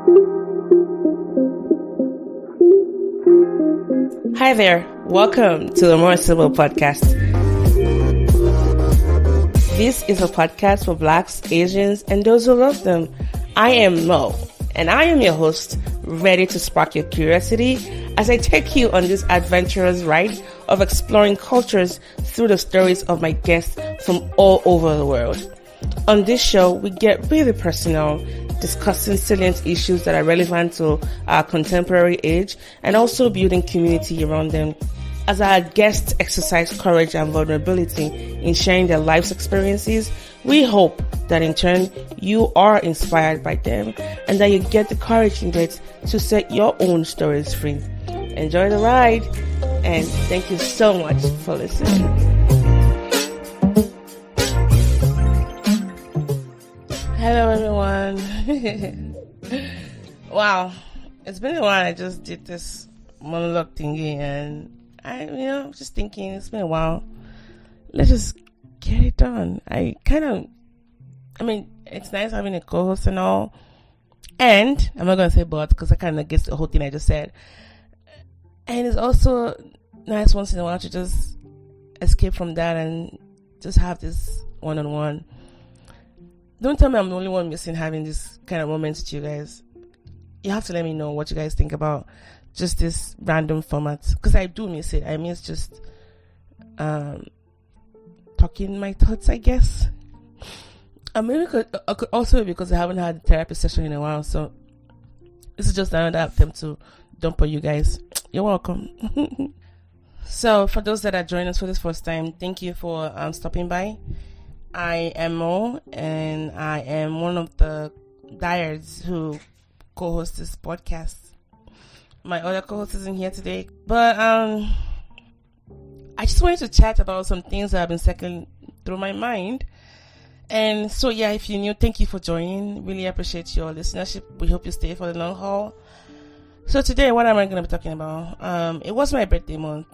Hi there, welcome to the Sibyl podcast. This is a podcast for Blacks, Asians, and those who love them. I am Mo, and I am your host, ready to spark your curiosity as I take you on this adventurous ride of exploring cultures through the stories of my guests from all over the world. On this show, we get really personal, discussing salient issues that are relevant to our contemporary age and also building community around them. As our guests exercise courage and vulnerability in sharing their life's experiences, we hope that in turn you are inspired by them and that you get the courage needed to set your own stories free. Enjoy the ride, and thank you so much for listening. Hello everyone. Wow, it's been a while. I just did this monologue thingy and I just thinking it's been a while. Let's just get it done. It's nice having a co-host and all. And I'm not going to say but because I kind of guess the whole thing I just said. And it's also nice once in a while to just escape from that and just have this one-on-one. Don't tell me I'm the only one missing having this kind of moments with you guys. You have to let me know what you guys think about just this random format. Because I do miss it. I miss just talking my thoughts, I guess. Maybe I could also be because I haven't had a therapy session in a while. So this is just another attempt to dump on you guys. You're welcome. So for those that are joining us for this first time, thank you for stopping by. I am Mo, and I am one of the diehards who co-host this podcast. My other co-host isn't here today, but I just wanted to chat about some things that have been circling through my mind. And so, yeah, if you're new, thank you for joining. Really appreciate your listenership. We hope you stay for the long haul. So today, what am I going to be talking about? It was my birthday month,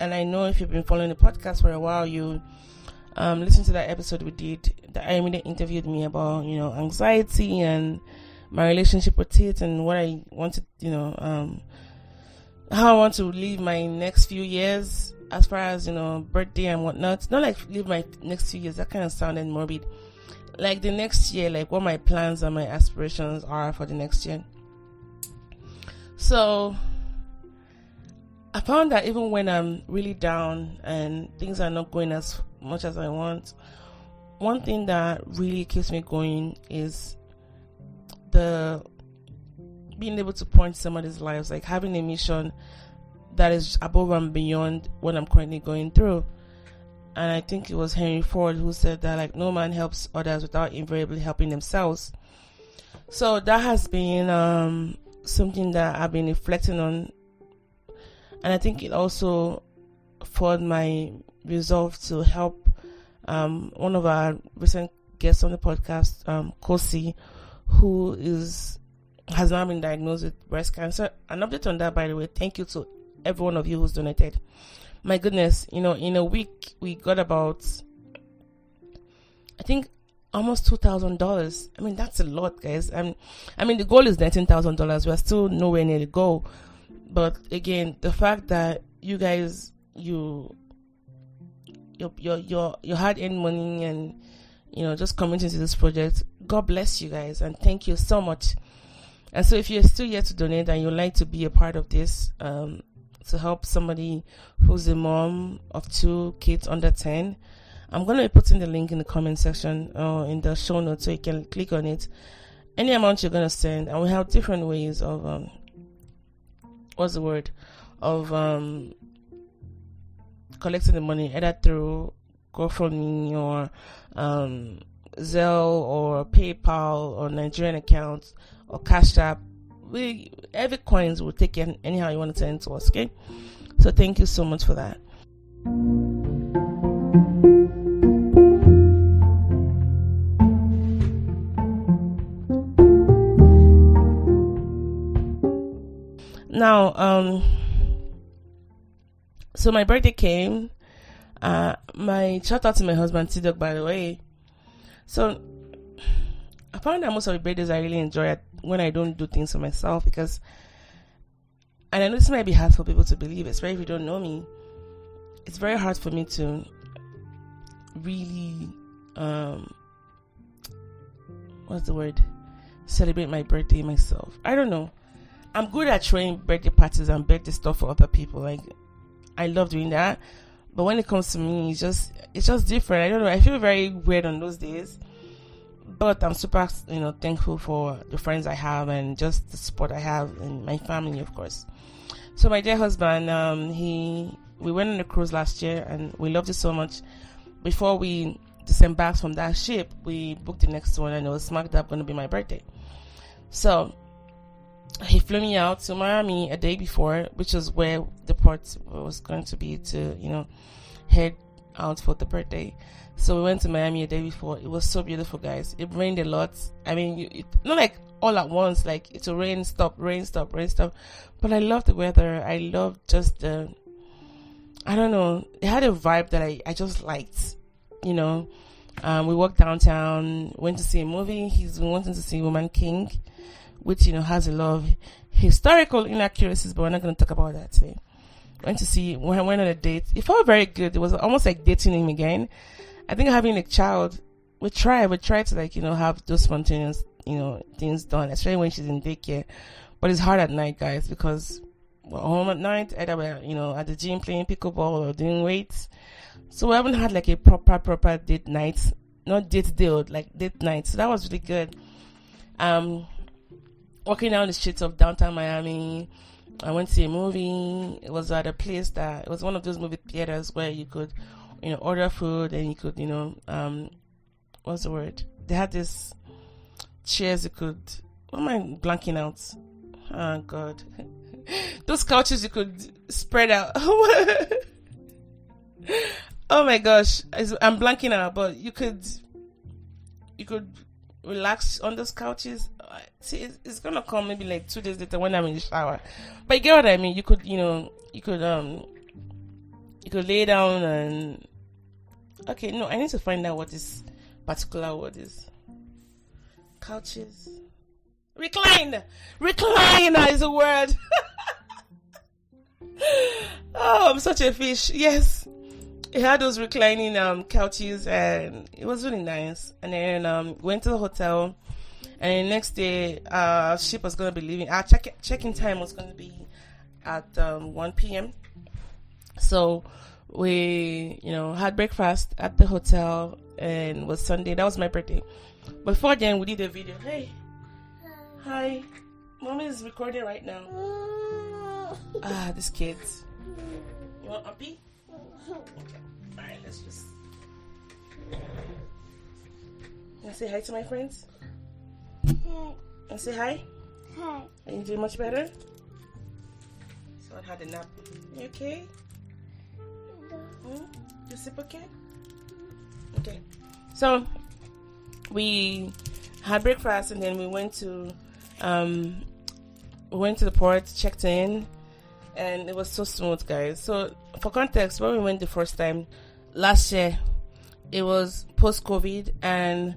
and I know if you've been following the podcast for a while, you listen to that episode we did that Irene interviewed me about, anxiety and my relationship with it and what I wanted, how I want to live my next few years as far as, birthday and whatnot. Not like live my next few years, that kind of sounded morbid. Like the next year, like what my plans and my aspirations are for the next year. So I found that even when I'm really down and things are not going as much as I want, one thing that really keeps me going is the being able to point somebody's lives, like having a mission that is above and beyond what I'm currently going through. And I think it was Henry Ford who said that, like, no man helps others without invariably helping themselves. So that has been something that I've been reflecting on, and I think it also formed my resolve to help one of our recent guests on the podcast, Kosi, who has now been diagnosed with breast cancer. An update on that, by the way. Thank you to every one of you who's donated. My goodness, in a week we got about, I think, almost $2,000. I mean, that's a lot, guys. The goal is $19,000. We're still nowhere near the goal. But again, the fact that you guys, your hard-earned money and just committing to this project, God bless you guys and thank you so much. And so if you're still yet to donate and you'd like to be a part of this, to help somebody who's a mom of 2 kids under 10, I'm going to be putting the link in the comment section or in the show notes so you can click on it. Any amount you're going to send, and we have different ways of collecting the money, either through GoFundMe or Zelle or PayPal or Nigerian accounts or Cash App. Every coins will take it anyhow you want to send to us, okay? So thank you so much for that. Now, so my birthday came. My shout out to my husband T-Dog, by the way. So I found that most of the birthdays I really enjoy when I don't do things for myself, because, and I know this might be hard for people to believe, especially if you don't know me. It's very hard for me to really, what's the word? Celebrate my birthday myself. I don't know. I'm good at throwing birthday parties and birthday stuff for other people. Like, I love doing that. But when it comes to me, it's just different. I don't know. I feel very weird on those days. But I'm super, thankful for the friends I have and just the support I have in my family, of course. So my dear husband, we went on a cruise last year and we loved it so much. Before we disembarked from that ship, we booked the next one, and it was smack dab going to be my birthday. So he flew me out to Miami a day before, which was where the port was going to be to, head out for the birthday. So we went to Miami a day before. It was so beautiful, guys. It rained a lot. I mean, not like all at once, like it's a rain, stop. But I love the weather. I love just I don't know. It had a vibe that I just liked, We walked downtown, went to see a movie. He's been wanting to see Woman King, which, has a lot of historical inaccuracies, but we're not going to talk about that today. Went on a date. It felt very good. It was almost like dating him again. I think having a child, we try to have those spontaneous, things done, especially when she's in daycare. But it's hard at night, guys, because we're home at night, either we're, at the gym playing pickleball or doing weights. So we haven't had like a proper date night, not date day, like date night. So that was really good. Walking down the streets of downtown Miami, I went to see a movie. It was at a place it was one of those movie theaters where you could, order food, and you could, what's the word? They had this chairs you could, what am I blanking out? Oh God. Those couches you could spread out. Oh my gosh. I'm blanking out, but you could relax on those couches. See, it's gonna come maybe like 2 days later when I'm in the shower. But you get what I mean. You could lay down and, okay, no, I need to find out what this particular word is. Couches. Recline is a word. Oh, I'm such a fish. Yes. It had those reclining couches, and it was really nice. And then went to the hotel, and the next day our ship was going to be leaving. Our check-in time was going to be at 1 p.m. So we had breakfast at the hotel, and it was Sunday. That was my birthday. Before then, we did a video. Hey, hi, Mommy is recording right now. These kids. You want uppy? Okay. Alright, let's just. You want to say hi to my friends? Hi. Want to say hi? Hi. Are you doing much better? Someone had a nap. You okay? You sleep okay? Okay. So, we had breakfast, and then we went to the port, checked in, and it was so smooth, guys. So for context, when we went the first time last year, it was post-COVID, and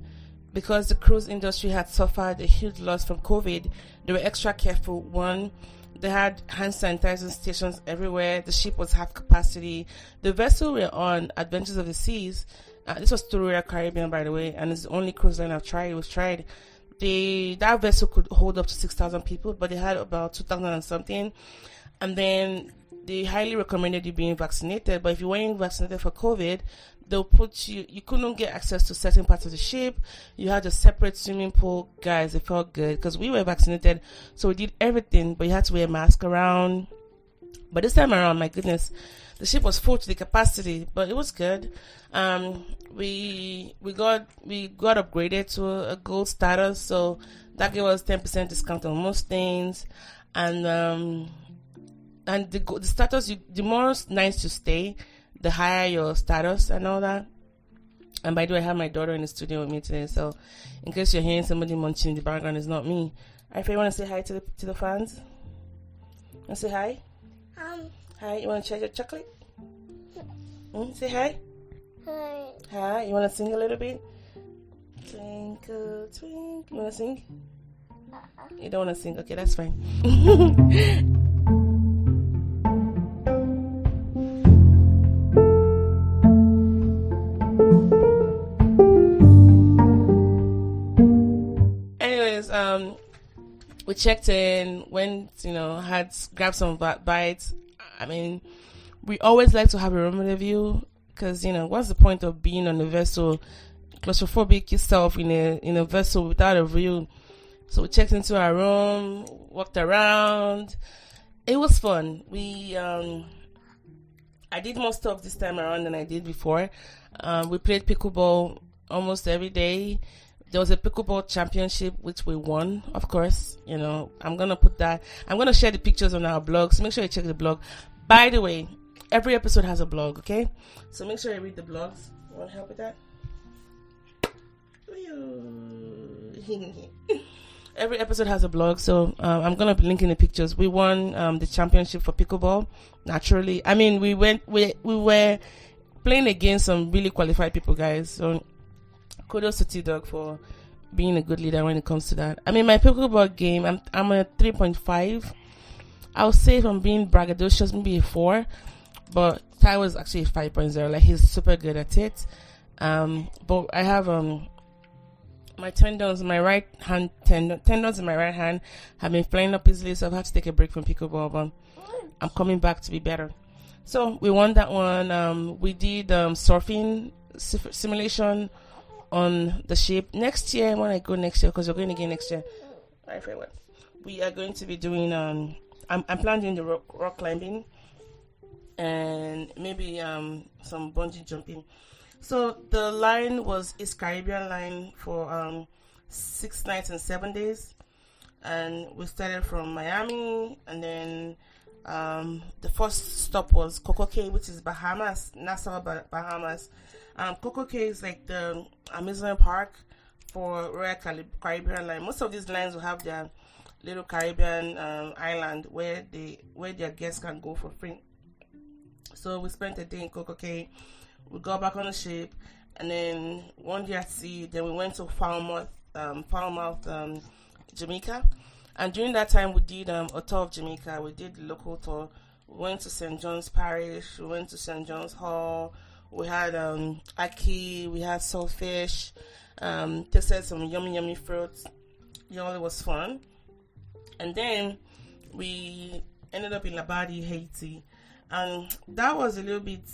because the cruise industry had suffered a huge loss from COVID, they were extra careful. One, they had hand sanitizing stations everywhere. The ship was half capacity. The vessel we were on, Adventures of the Seas, this was through Royal Caribbean, by the way, and it's the only cruise line I've tried. It was tried. That vessel could hold up to 6,000 people, but they had about 2,000 and something. And then they highly recommended you being vaccinated. But if you weren't vaccinated for COVID, they'll put you couldn't get access to certain parts of the ship. You had a separate swimming pool. Guys, it felt good because we were vaccinated. So we did everything, but you had to wear a mask around. But this time around, my goodness, the ship was full to the capacity, but it was good. We got upgraded to a gold status, so that gave us 10% discount on most things. And the status, the more nice you stay, the higher your status and all that. And by the way, I have my daughter in the studio with me today, so in case you're hearing somebody munching in the background, it's not me. Alright, you want to say hi to the fans? Want to say hi? Hi, you want to try your chocolate? Say hi. Hi. Hi, you want to sing a little bit? Twinkle, twinkle. You want to sing? You don't want to sing? Okay, that's fine. Anyways, we checked in, went, had grabbed some bites. I mean, we always like to have a rendezvous because, what's the point of being on a vessel, claustrophobic yourself in a vessel without a view? So we checked into our room, walked around. It was fun. I did more stuff this time around than I did before. We played pickleball almost every day. There was a pickleball championship, which we won, of course. I'm going to share the pictures on our blog. So make sure you check the blog. By the way, every episode has a blog, okay? So make sure you read the blogs. You want help with that? Every episode has a blog, so I'm gonna be linking the pictures. We won the championship for pickleball. Naturally, I mean, we were playing against some really qualified people, guys. So kudos to T-Dog for being a good leader when it comes to that. I mean, my pickleball game, I'm a 3.5. I'll say if I'm being braggadocious, maybe a 4, but Ty was actually a 5.0. Like, he's super good at it. But I have my tendons in my right hand, tendons in my right hand have been flaring up easily, so I've had to take a break from pickleball, but I'm coming back to be better. So we won that one. We did surfing simulation on the ship. Next year, when I go next year, because we're going again next year, we are going to be doing, I'm planning the rock climbing and maybe some bungee jumping. So the line was East Caribbean line for 6 nights and 7 days, and we started from Miami, and then the first stop was Coco Cay, which is Bahamas, Nassau, Bahamas. Coco Cay is like the amusement park for Royal Caribbean line. Most of these lines will have their little Caribbean island where their guests can go for free. So we spent a day in Coco Cay. We got back on the ship, and then one day at sea. Then we went to Falmouth, Jamaica. And during that time, we did a tour of Jamaica. We did the local tour. We went to St. John's Parish. We went to St. John's Hall. We had ackee. We had saltfish. Tasted some yummy fruits. It was fun. And then we ended up in Labadie, Haiti, and that was a little bit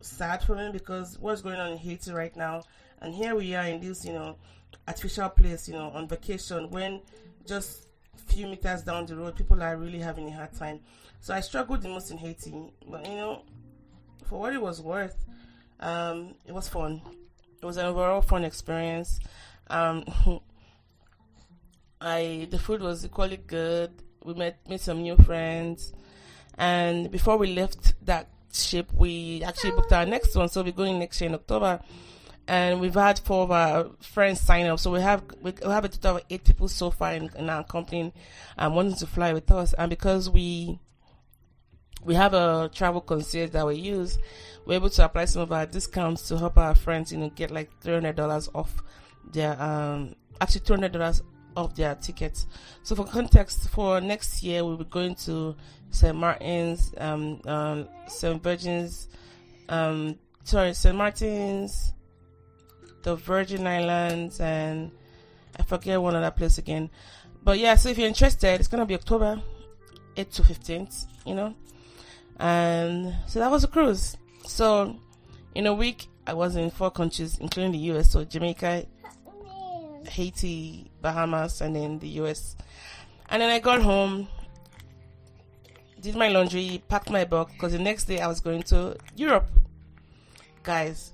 sad for me because what's going on in Haiti right now, and here we are in this artificial place on vacation, when just a few meters down the road people are really having a hard time. So I struggled the most in Haiti, but for what it was worth, it was fun. It was an overall fun experience. The food was equally good. We met some new friends, and before we left that ship, we actually booked our next one, so we're going next year in October, and we've had 4 of our friends sign up, so we have a total of 8 people so far in our company wanting to fly with us. And because we have a travel concierge that we use, we're able to apply some of our discounts to help our friends get like $300 off their actually $200 off their tickets. So for context, for next year we'll be going to St. Martin's, St. Martin's, the Virgin Islands, and I forget one other place again. But yeah, so if you're interested, it's gonna be October 8th to 15th, and so that was a cruise. So in a week I was in 4 countries, including the US, so Jamaica, Haiti, Bahamas, and then the US. And then I got home, did my laundry, packed my bag, because the next day I was going to Europe. Guys,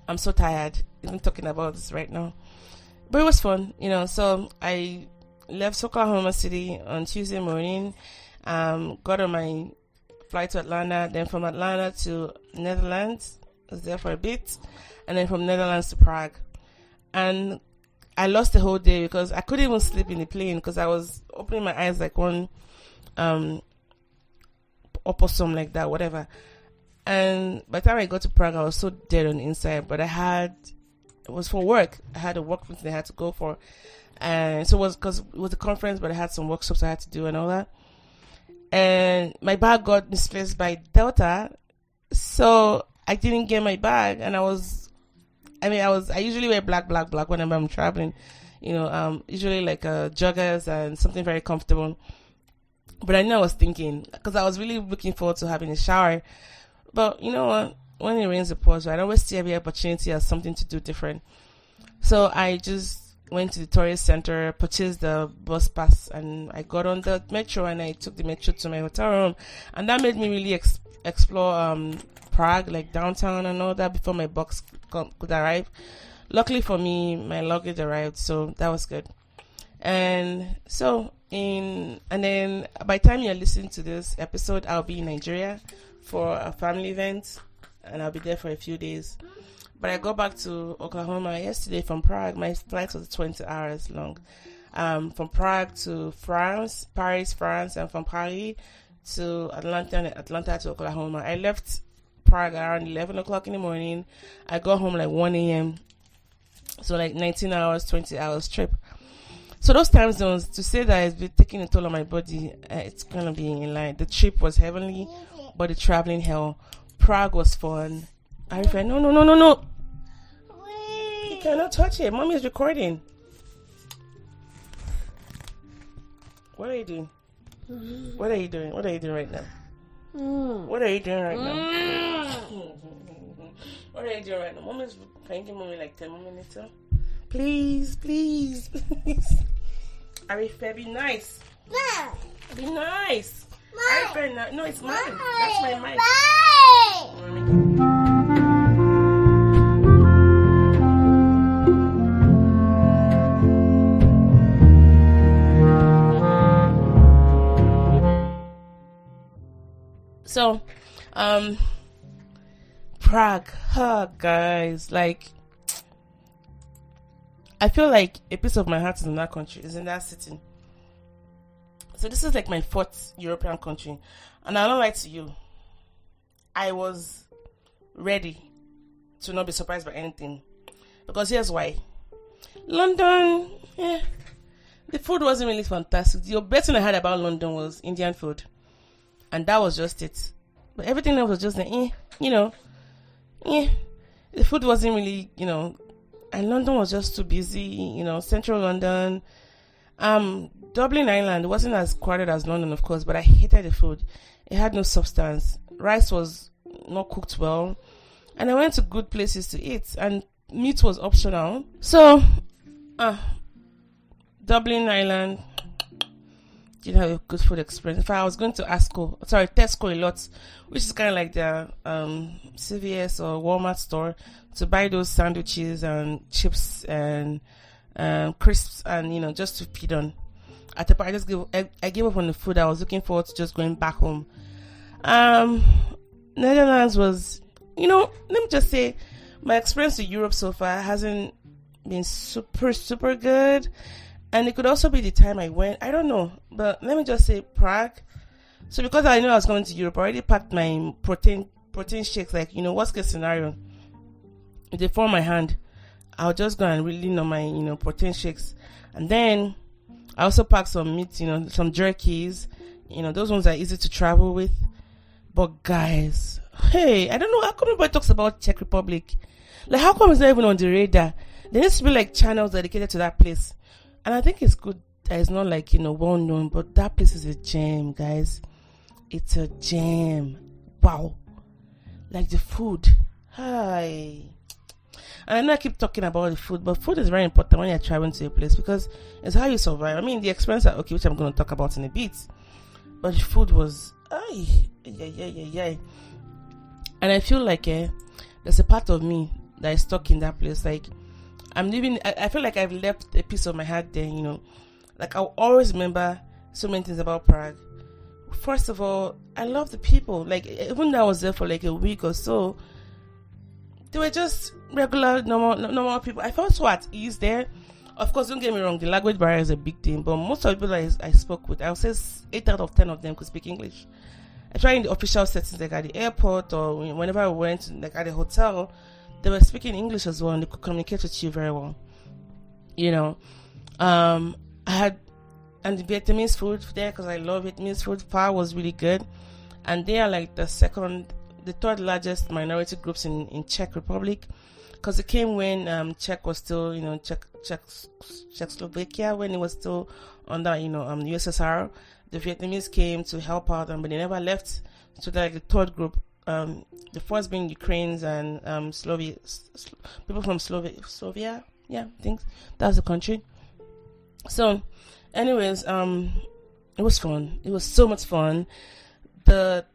I'm so tired even talking about this right now, but it was fun, so I left Oklahoma City on Tuesday morning, got on my flight to Atlanta, then from Atlanta to Netherlands, I was there for a bit, and then from Netherlands to Prague. And I lost the whole day because I couldn't even sleep in the plane because I was opening my eyes like one opossum, like that, whatever. And by the time I got to Prague, I was so dead on the inside, but it was for work. I had a work meeting I had to go for. And so it was because it was a conference, but I had some workshops I had to do and all that. And my bag got misplaced by Delta, so I didn't get my bag. And I usually wear black whenever I'm traveling, usually like joggers and something very comfortable. But I know I was thinking, because I was really looking forward to having a shower. But you know what? When it rains, it pours. Right? I always see every opportunity as something to do different. So I just went to the tourist center, purchased the bus pass, and I got on the metro, and I took the metro to my hotel room. And that made me really explore Prague, like downtown and all that, before my box could arrive. Luckily for me, my luggage arrived, so that was good. And then by the time you're listening to this episode, I'll be in Nigeria for a family event, and I'll be there for a few days. But I got back to Oklahoma yesterday from Prague. My flight was 20 hours long. From Prague to Paris, France, and from Paris to Atlanta, and Atlanta to Oklahoma. I left Prague around 11 o'clock in the morning. I got home like 1 a.m. So like 19 hours, 20 hours trip. So those time zones, to say that it's been taking a toll on my body, it's going to be in line. The trip was heavenly, but the traveling hell. Prague was fun. Arifa, no. You cannot touch it. Mommy is recording. What are you doing? What are you doing? What are you doing right now? What are you doing right now? What are you doing right now? Can you give Mommy like 10 more minutes? Please. Arifa, be nice. Be nice. Arifa, no, it's mine. That's my mic. So, Prague, guys, like, I feel like a piece of my heart is in that country, is in that city. So this is like my 4th European country, and I don't lie to you, I was ready to not be surprised by anything, because here's why. London, the food wasn't really fantastic. The best thing I heard about London was Indian food, and that was just it. But everything else was just the food wasn't really, and London was just too busy, central London. Dublin Island wasn't as crowded as London, of course, but I hated the food. It had no substance. Rice was not cooked well. And I went to good places to eat, and meat was optional. So, Dublin Island didn't have a good food experience. In fact, I was going to Tesco a lot, which is kind of like the CVS or Walmart store, to buy those sandwiches and chips and crisps and, just to feed on. At the point, I gave up on the food. I was looking forward to just going back home. Netherlands was, let me just say, my experience to Europe so far hasn't been super, super good. And it could also be the time I went. I don't know. But let me just say Prague. So because I knew I was going to Europe, I already packed my protein shakes. Like, worst case scenario, if they fall my hand, I'll just go and really know my, protein shakes. And then I also packed some meat, some jerkies. Those ones are easy to travel with. But guys, hey, I don't know. How come nobody talks about Czech Republic? Like, how come it's not even on the radar? There needs to be like channels dedicated to that place. And I think it's good that it's not like, well known, but that place is a gem, guys. It's a gem. Wow. Like the food. Hi. And I know I keep talking about the food, but food is very important when you're traveling to a place, because it's how you survive. I mean, the experience are okay, which I'm going to talk about in a bit. But the food was, And I feel like there's a part of me that is stuck in that place. Like, I feel like I've left a piece of my heart there, Like, I'll always remember so many things about Prague. First of all, I love the people. Like, even though I was there for like a week or so, they were just regular, normal people. I felt so at ease there. Of course, don't get me wrong, the language barrier is a big thing, but most of the people I spoke with, I would say 8 out of 10 of them could speak English. I tried in the official settings, like at the airport or whenever I went, like at the hotel, they were speaking English as well, and they could communicate with you very well. I had and the Vietnamese food there, because I love Vietnamese food. Pho was really good, and they are like the third largest minority groups in Czech Republic, because it came when Czech was still, Czechoslovakia, when it was still under USSR. The Vietnamese came to help out, but they never left. So they're like the third group. The first being Ukrainians and people from Slovenia. Yeah, I think that's the country. So, anyways, it was fun. It was so much fun. The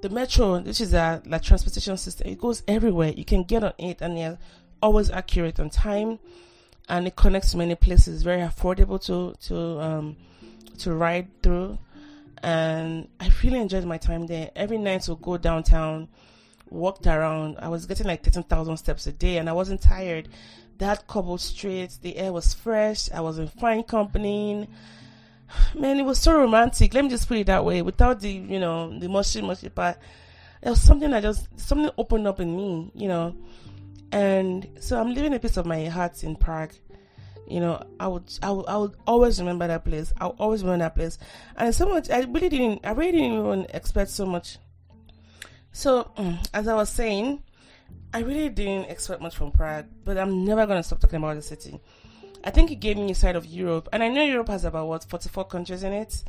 metro, which is a like transportation system, it goes everywhere. You can get on it, and they're always accurate on time, and it connects to many places. Very affordable to ride through, and I really enjoyed my time there. Every night we'll go downtown, walked around. I was getting like 13,000 steps a day, and I wasn't tired. That cobbled streets, the air was fresh. I was in fine company. Man, it was so romantic. Let me just put it that way. Without the mushy part, there was something opened up in me, And so I'm living a piece of my heart in Prague. I would always remember that place. I'll always remember that place. And so much, I really didn't even expect so much. So, as I was saying, I really didn't expect much from Prague, but I'm never going to stop talking about the city. I think it gave me a side of Europe, and I know Europe has about 44 countries in it.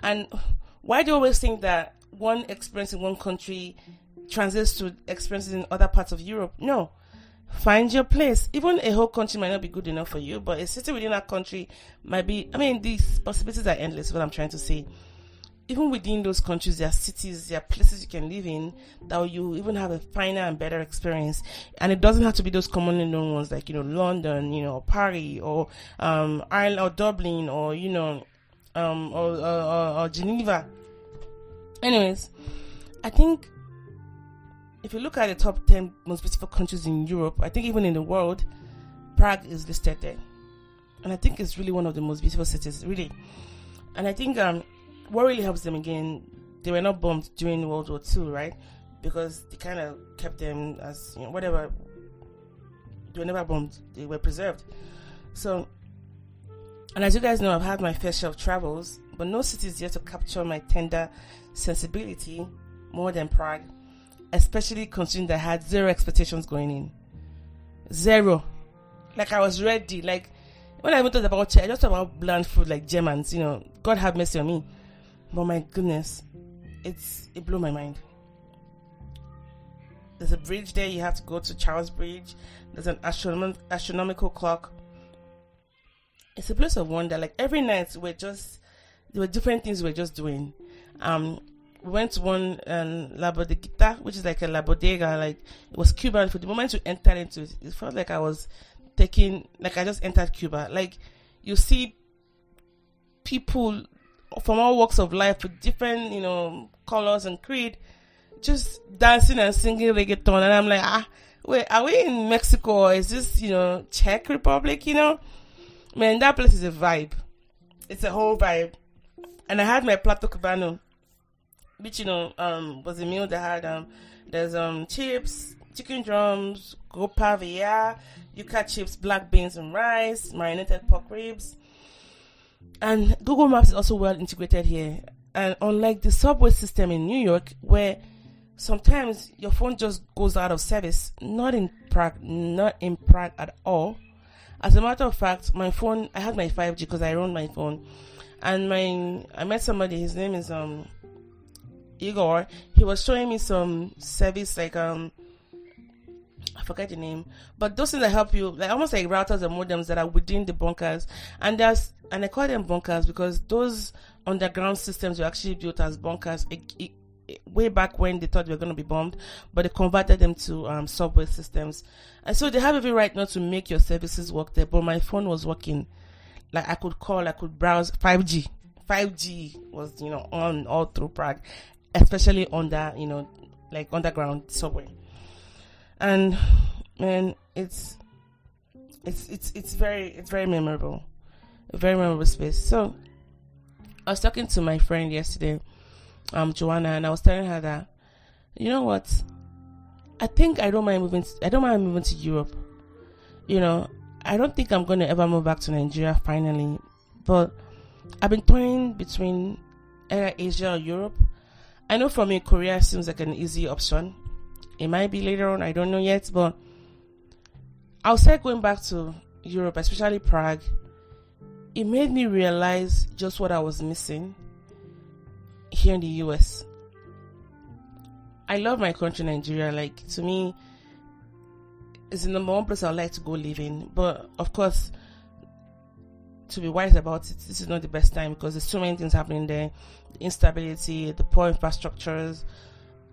And why do you always think that one experience in one country translates to experiences in other parts of Europe? No. Find your place. Even a whole country might not be good enough for you, but a city within that country might be. These possibilities are endless, what I'm trying to say. Even within those countries, there are cities, there are places you can live in that you even have a finer and better experience. And it doesn't have to be those commonly known ones like, London, or Paris, or Ireland, or Dublin, or, or Geneva. Anyways, I think if you look at the top 10 most beautiful countries in Europe, I think even in the world, Prague is listed there. And I think it's really one of the most beautiful cities, really. And I think what really helps them, again, they were not bombed during World War II, right? Because they kind of kept them as, whatever. They were never bombed. They were preserved. So, and as you guys know, I've had my fair share of travels, but no city is yet to capture my tender sensibility more than Prague, especially considering that I had zero expectations going in. Zero. Like, I was ready. Like, when I even thought about Czech, I just thought about bland food like Germans, God have mercy on me. But my goodness, it blew my mind. There's a bridge there. You have to go to Charles Bridge. There's an astronomical clock. It's a place of wonder. Like, every night there were different things we were just doing. We went to one La Bodeguita, which is like a La Bodega. Like, it was Cuban food. The moment you entered into it, it felt like I just entered Cuba. Like, you see people from all walks of life with different, colors and creed, just dancing and singing reggaeton. And I'm like, wait, are we in Mexico, or is this, Czech Republic, Man, that place is a vibe. It's a whole vibe. And I had my plato cubano, which, was a meal that had, there's, chips, chicken drums, gopa via, yuca chips, black beans and rice, marinated pork ribs. And Google Maps is also well integrated here. And unlike the subway system in New York, where sometimes your phone just goes out of service, not in Prague at all. As a matter of fact, my phone, I had my 5G because I owned my phone. And I met somebody, his name is Igor. He was showing me some service like I forget the name, but those things that help you, like almost like routers and modems that are within the bunkers. And I call them bunkers because those underground systems were actually built as bunkers way back when they thought they were going to be bombed, but they converted them to subway systems. And so they have every right not to make your services work there, but my phone was working. Like, I could call, I could browse. 5G was, on all through Prague, especially on that, like underground subway. And man, it's very memorable, a very memorable space. So I was talking to my friend yesterday, Joanna, and I was telling her that, you know what, I think I don't mind moving to Europe. I don't think I'm going to ever move back to Nigeria finally. But I've been toying between either Asia or Europe. I know for me, Korea seems like an easy option. It might be later on, I don't know yet. But I'll say going back to Europe, especially Prague, it made me realize just what I was missing here in the US. I love my country, Nigeria. Like, to me, it's the number one place I'd like to go live in. But of course, to be wise about it, this is not the best time because there's so many things happening there. The instability, the poor infrastructures,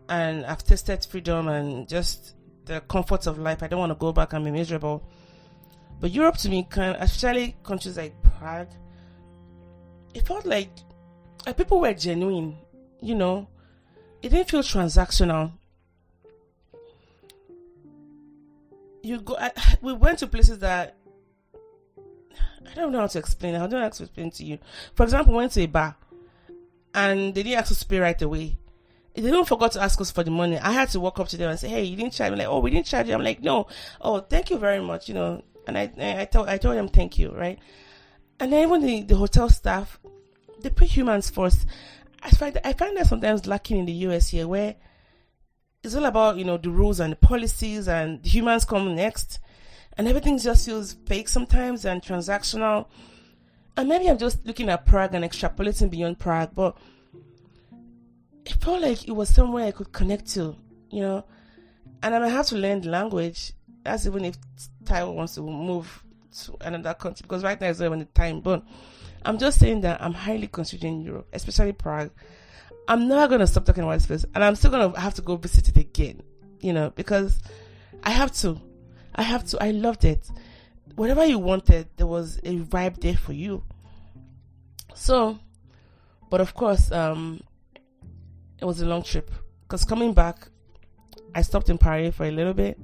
and I've tasted freedom and just the comforts of life. I don't want to go back and be miserable. But Europe, to me, especially countries like Prague, it felt like people were genuine, you know. It didn't feel transactional. We went to places that I don't know how to explain. I don't know how to explain to you. For example, we went to a bar and they didn't ask us to pay right away. They don't forget to ask us for the money. I had to walk up to them and say, "Hey, you didn't charge me." Like, "Oh, we didn't charge you." I'm like, "No." "Oh, thank you very much." You know, and I told them thank you, right? And then even the hotel staff, they put humans first. I find that sometimes lacking in the US here, where it's all about, you know, the rules and the policies, and the humans come next, and everything just feels fake sometimes and transactional. And maybe I'm just looking at Prague and extrapolating beyond Prague, but it felt like it was somewhere I could connect to, you know. And I might have to learn the language. That's even if Taiwan wants to move to another country, because right now is not even the time. But I'm just saying that I'm highly considering Europe, especially Prague. I'm never going to stop talking about this place, and I'm still going to have to go visit it again, you know, because I have to. I loved it. Whatever you wanted, there was a vibe there for you. So, but of course, it was a long trip, because coming back, I stopped in Paris for a little bit,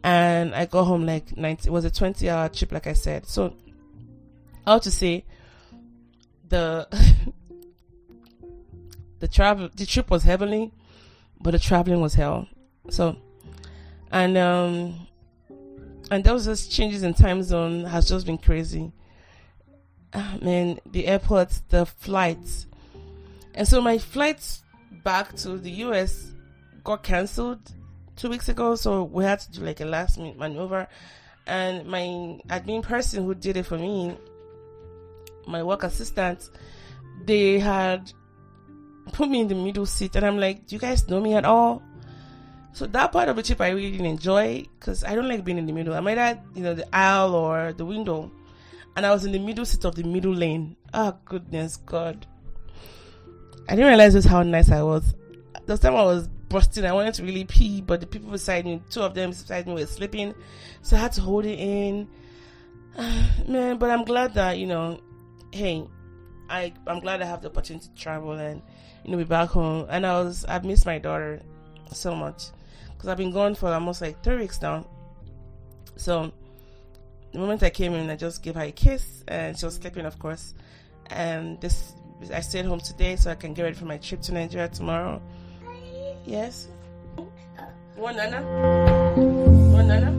and I got home like 90. It was a 20-hour trip, like I said. So, how to say, the trip was heavenly, but the traveling was hell. So, and those just changes in time zone has just been crazy. Man, the airports, the flights, and so my flights back to the US got cancelled 2 weeks ago. So we had to do like a last minute maneuver, and my admin person who did it for me, my work assistant, they had put me in the middle seat, and I'm like, "Do you guys know me at all?" So that part of the trip I really didn't enjoy, because I don't like being in the middle. I'm either, you know, the aisle or the window, and I was in the middle seat of the middle lane. Oh goodness God, I didn't realize just how nice I was. The time I was busting, I wanted to really pee, but the people beside me, 2 of them beside me, were sleeping, so I had to hold it in. Man, but I'm glad that, you know, hey, I'm glad I have the opportunity to travel and, you know, be back home. And I've missed my daughter so much, because I've been gone for almost like 3 weeks now. So the moment I came in, I just gave her a kiss, and she was sleeping, of course. And I stayed home today so I can get ready for my trip to Nigeria tomorrow. Yes. You want Nana? You want Nana?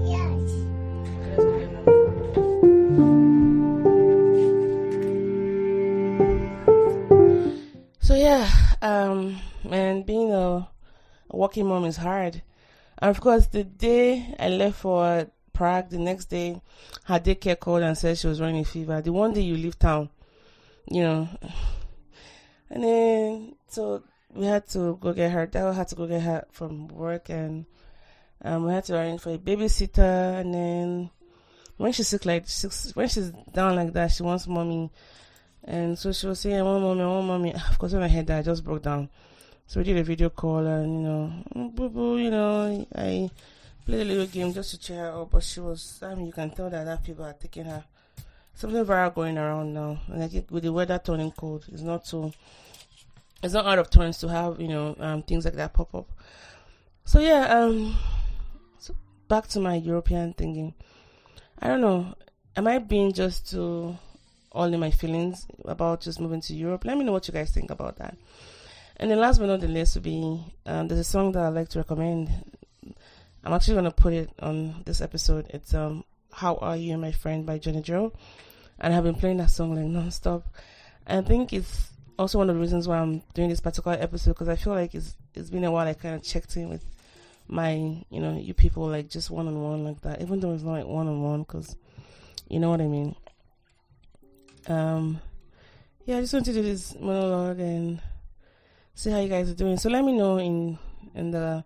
Yes. Okay, let's go get Nana. So yeah, and being a working mom is hard. And of course, the day I left for Prague, the next day, her daycare called and said she was running a fever. The one day you leave town, you know. And then, so we had to go get her. Dad had to go get her from work, and we had to arrange for a babysitter. And then when she's sick, when she's down like that, she wants mommy. And so she was saying, "I want mommy, I want mommy." Of course, when I heard that, I just broke down. So we did a video call, and, you know, boo, you know, I played a little game just to cheer her up. But she was, I mean, you can tell that people are taking her. Something viral going around now, and I think with the weather turning cold, it's not out of turns to have, you know, things like that pop up. So yeah, so back to my European thinking. I don't know, am I being just too all in my feelings about just moving to Europe? Let me know what you guys think about that. And then last but not the least would be, there's a song that I'd like to recommend. I'm actually going to put it on this episode. It's How Are You, My Friend by Johnny Joe. And I've been playing that song like non-stop. And I think it's also one of the reasons why I'm doing this particular episode, because I feel like it's been a while I kind of checked in with my, you people, like just one-on-one like that, even though it's not like one-on-one, because you know what I mean. I just want to do this monologue and see how you guys are doing. So let me know in the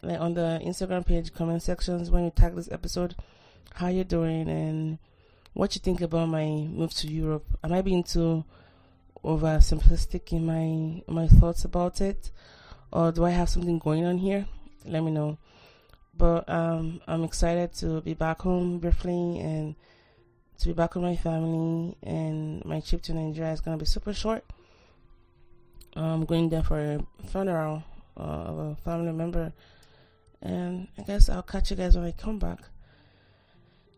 on the Instagram page comment sections when you tag this episode how you're doing and what you think about my move to Europe. Am I being too over simplistic in my thoughts about it, or do I have something going on here? Let me know. But I'm excited to be back home briefly and to be back with my family, and my trip to Nigeria is going to be super short. I'm going there for a funeral of a family member, and I guess I'll catch you guys when I come back.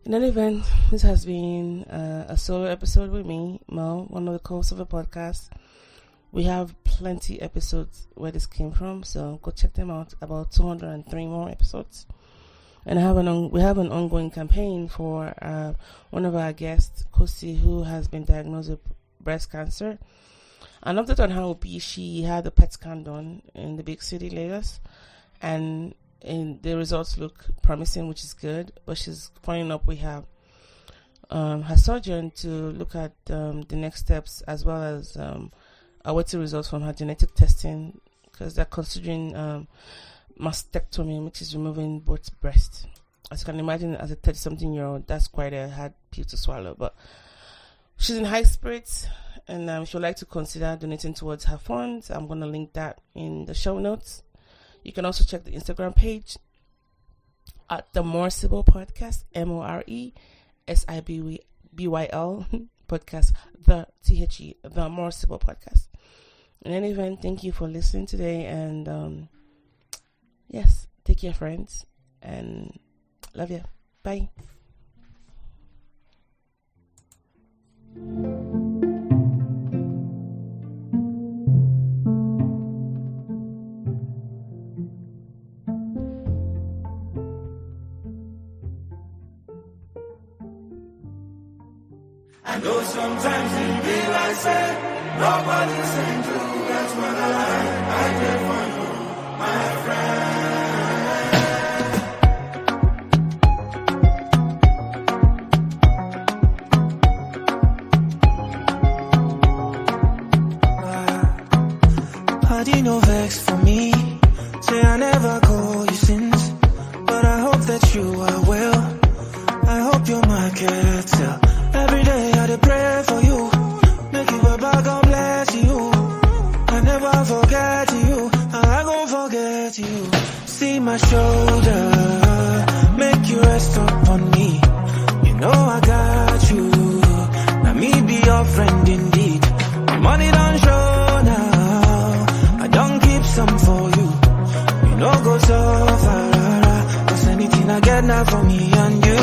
In any event, this has been a solo episode with me, Mo, one of the co-hosts of the podcast. We have plenty episodes where this came from, so go check them out. About 203 more episodes. And we have an ongoing campaign for one of our guests, Kosi, who has been diagnosed with breast cancer. An update on how she had a PET scan done in the big city, Lagos, and the results look promising, which is good. But she's following up with her surgeon to look at the next steps, as well as awaiting results from her genetic testing, because they're considering mastectomy, which is removing both breasts. As you can imagine, as a 30-something-year-old, that's quite a hard pill to swallow. But she's in high spirits, and she would like to consider donating towards her funds. I'm going to link that in the show notes. You can also check the Instagram page at the Mosible Podcast, MORESIBYL Podcast, the THE, the Mosible Podcast. In any event, thank you for listening today, and yes, take care, friends, and love you. Bye. I know sometimes it be like say nobody sent you. That's what I did for you, my friend. Party no vex for me. Say I never call you since, but I hope that you are well. I hope your market sell. Every day I dey pray for you, make you a bag God bless you. I never forget you, I gon' forget you. See my shoulder, make you rest upon me. You know I got you, now me be your friend indeed. The money don't show now, I don't keep some for you. You know go so far, cause anything I get now for me and you.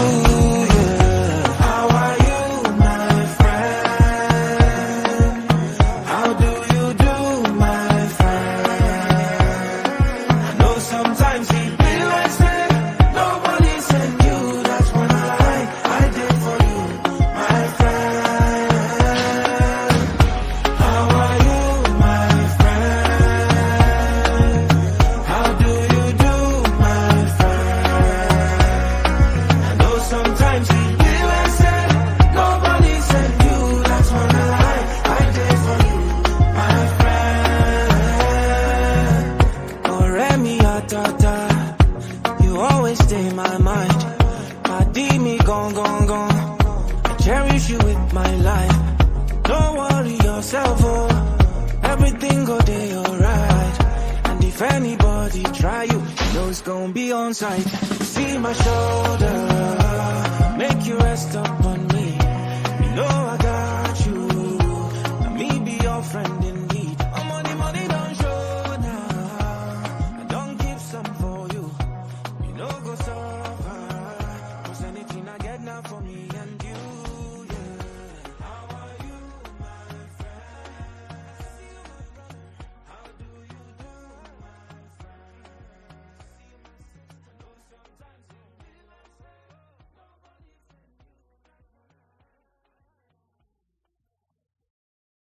See my shoulder, make you rest up.